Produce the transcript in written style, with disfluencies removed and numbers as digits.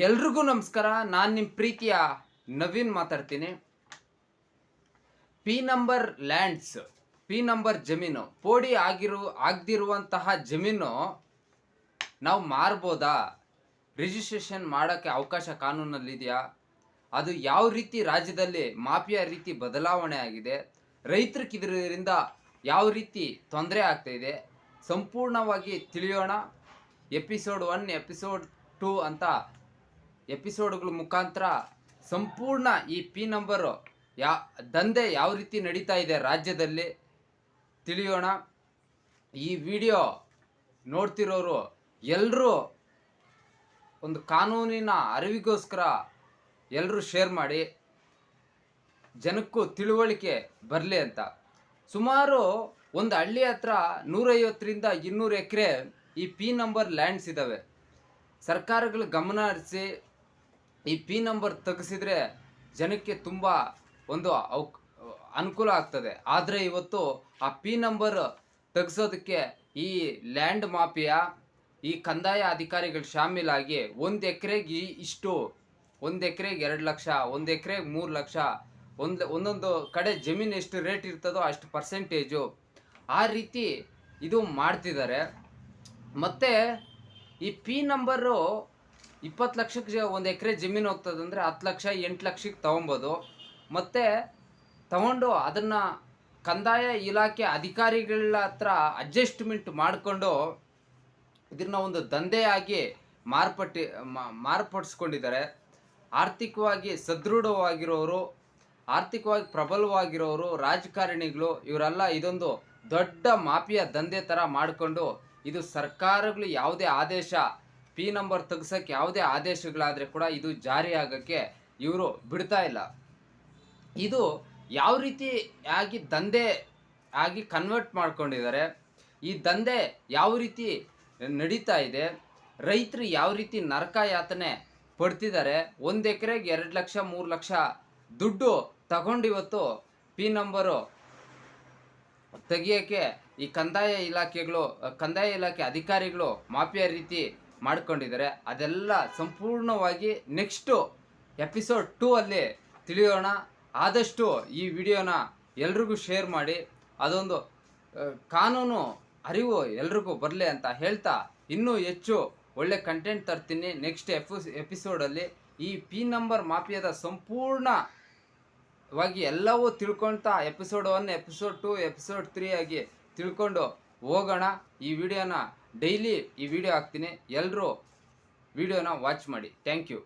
ಎಲ್ರಿಗೂ ನಮಸ್ಕಾರ. ನಾನು ನಿಮ್ಮ ಪ್ರೀತಿಯ ನವೀನ್ ಮಾತಾಡ್ತೀನಿ. P number lands, P number ಜಮೀನು ಪೋಡಿ ಆಗದಿರುವಂತಹ ಜಮೀನು ನಾವು ಮಾರ್ಬೋದಾ? ರಿಜಿಸ್ಟ್ರೇಷನ್ ಮಾಡೋಕ್ಕೆ ಅವಕಾಶ ಕಾನೂನಲ್ಲಿದೆಯಾ? ಅದು ಯಾವ ರೀತಿ ರಾಜ್ಯದಲ್ಲಿ ಮಾಫಿಯಾ ರೀತಿ ಬದಲಾವಣೆ ಆಗಿದೆ? ರೈತರಿಗೆ ಇದರಿಂದ ಯಾವ ರೀತಿ ತೊಂದರೆ ಆಗ್ತಾಯಿದೆ ಸಂಪೂರ್ಣವಾಗಿ ತಿಳಿಯೋಣ. ಎಪಿಸೋಡ್ 1, ಎಪಿಸೋಡ್ 2 ಅಂತ ಎಪಿಸೋಡ್ಗಳ ಮುಖಾಂತರ ಸಂಪೂರ್ಣ ಈ ಪಿ ನಂಬರು ದಂಧೆ ಯಾವ ರೀತಿ ನಡೀತಾ ಇದೆ ರಾಜ್ಯದಲ್ಲಿ ತಿಳಿಯೋಣ. ಈ ವಿಡಿಯೋ ನೋಡ್ತಿರೋರು ಎಲ್ಲರೂ ಒಂದು ಕಾನೂನಿನ ಅರಿವಿಗೋಸ್ಕರ ಎಲ್ಲರೂ ಶೇರ್ ಮಾಡಿ, ಜನಕ್ಕೂ ತಿಳುವಳಿಕೆ ಬರಲಿ ಅಂತ. ಸುಮಾರು ಒಂದು ಹಳ್ಳಿ ಹತ್ರ 150ರಿಂದ 200 ಎಕರೆ ಈ ಪಿ ನಂಬರ್ ಲ್ಯಾಂಡ್ಸ್ ಇದ್ದಾವೆ. ಸರ್ಕಾರಗಳು ಗಮನ ಹರಿಸಿ ಈ ಪಿ ನಂಬರ್ ತೆಗೆಸಿದ್ರೆ ಜನಕ್ಕೆ ತುಂಬ ಒಂದು ಅನುಕೂಲ ಆಗ್ತದೆ. ಆದರೆ ಇವತ್ತು ಆ ಪಿ ನಂಬರ್ ತೆಗೆಸೋದಕ್ಕೆ ಈ ಲ್ಯಾಂಡ್ ಮಾಫಿಯಾ, ಈ ಕಂದಾಯ ಅಧಿಕಾರಿಗಳು ಶಾಮೀಲಾಗಿ 1 ಎಕರೆಗೆ ಇಷ್ಟು, 1 ಎಕರೆಗೆ 2 ಲಕ್ಷ, 1 ಎಕರೆಗೆ 3 ಲಕ್ಷ, ಒಂದೊಂದು ಕಡೆ ಜಮೀನು ಎಷ್ಟು ರೇಟ್ ಇರ್ತದೋ ಅಷ್ಟು ಪರ್ಸೆಂಟೇಜು ಆ ರೀತಿ ಇದು ಮಾಡ್ತಿದ್ದಾರೆ. ಮತ್ತು ಈ ಪಿ ನಂಬರು 20 ಲಕ್ಷಕ್ಕೆ 1 ಎಕರೆ ಜಮೀನು ಹೋಗ್ತದಂದರೆ 10 ಲಕ್ಷ 8 ಲಕ್ಷಕ್ಕೆ ತೊಗೊಬೋದು. ಮತ್ತು ತಗೊಂಡು ಅದನ್ನು ಕಂದಾಯ ಇಲಾಖೆ ಅಧಿಕಾರಿಗಳ ಹತ್ರ ಅಡ್ಜಸ್ಟ್ಮೆಂಟ್ ಮಾಡಿಕೊಂಡು ಇದನ್ನ ಒಂದು ದಂಧೆಯಾಗಿ ಮಾರ್ಪಡಿಸ್ಕೊಂಡಿದ್ದಾರೆ. ಆರ್ಥಿಕವಾಗಿ ಸದೃಢವಾಗಿರೋರು, ಆರ್ಥಿಕವಾಗಿ ಪ್ರಬಲವಾಗಿರೋರು, ರಾಜಕಾರಣಿಗಳು ಇವರೆಲ್ಲ ಇದೊಂದು ದೊಡ್ಡ ಮಾಫಿಯಾ ದಂಧೆ ಥರ ಮಾಡಿಕೊಂಡು, ಇದು ಸರ್ಕಾರಗಳು ಯಾವುದೇ ಆದೇಶ ಪಿ ನಂಬರ್ ತೆಗ್ಸೋಕ್ಕೆ ಯಾವುದೇ ಆದೇಶಗಳಾದರೆ ಕೂಡ ಇದು ಜಾರಿ ಆಗೋಕ್ಕೆ ಇವರು ಬಿಡ್ತಾ ಇಲ್ಲ. ಇದು ಯಾವ ರೀತಿ ಆಗಿ ದಂಧೆ ಆಗಿ ಕನ್ವರ್ಟ್ ಮಾಡ್ಕೊಂಡಿದ್ದಾರೆ, ಈ ದಂಧೆ ಯಾವ ರೀತಿ ನಡೀತಾ ಇದೆ, ರೈತರು ಯಾವ ರೀತಿ ನರಕ ಯಾತನೆ ಪಡ್ತಿದ್ದಾರೆ, 1 ಎಕರೆಗೆ 2 ಲಕ್ಷ 3 ಲಕ್ಷ ದುಡ್ಡು ತಗೊಂಡು ಇವತ್ತು ಪಿ ನಂಬರು ತೆಗಿಯೋಕ್ಕೆ ಈ ಕಂದಾಯ ಇಲಾಖೆ ಅಧಿಕಾರಿಗಳು ಮಾಫಿಯಾ ರೀತಿ ಮಾಡ್ಕೊಂಡಿದ್ದಾರೆ. ಅದೆಲ್ಲ ಸಂಪೂರ್ಣವಾಗಿ ನೆಕ್ಸ್ಟು ಎಪಿಸೋಡ್ 2 ಅಲ್ಲಿ ತಿಳಿಯೋಣ. ಆದಷ್ಟು ಈ ವಿಡಿಯೋನ ಎಲ್ರಿಗೂ ಶೇರ್ ಮಾಡಿ, ಅದೊಂದು ಕಾನೂನು ಅರಿವು ಎಲ್ರಿಗೂ ಬರಲಿ ಅಂತ ಹೇಳ್ತಾ, ಇನ್ನೂ ಹೆಚ್ಚು ಒಳ್ಳೆ ಕಂಟೆಂಟ್ ತರ್ತೀನಿ ನೆಕ್ಸ್ಟ್ ಎಪಿಸೋಡಲ್ಲಿ. ಈ ಪಿ ನಂಬರ್ ಮಾಫಿಯಾದ ಸಂಪೂರ್ಣವಾಗಿ ಎಲ್ಲವೂ ತಿಳ್ಕೊಳ್ತಾ ಎಪಿಸೋಡ್ 1, ಎಪಿಸೋಡ್ 2, ಎಪಿಸೋಡ್ 3 ಆಗಿ ತಿಳ್ಕೊಂಡು ಹೋಗೋಣ. ಈ ವಿಡಿಯೋನ ಡೈಲಿ ಈ ವಿಡಿಯೋ ಹಾಕ್ತೀನಿ, ಎಲ್ಲರೂ ವಿಡಿಯೋನ ವಾಚ್ ಮಾಡಿ. Thank you.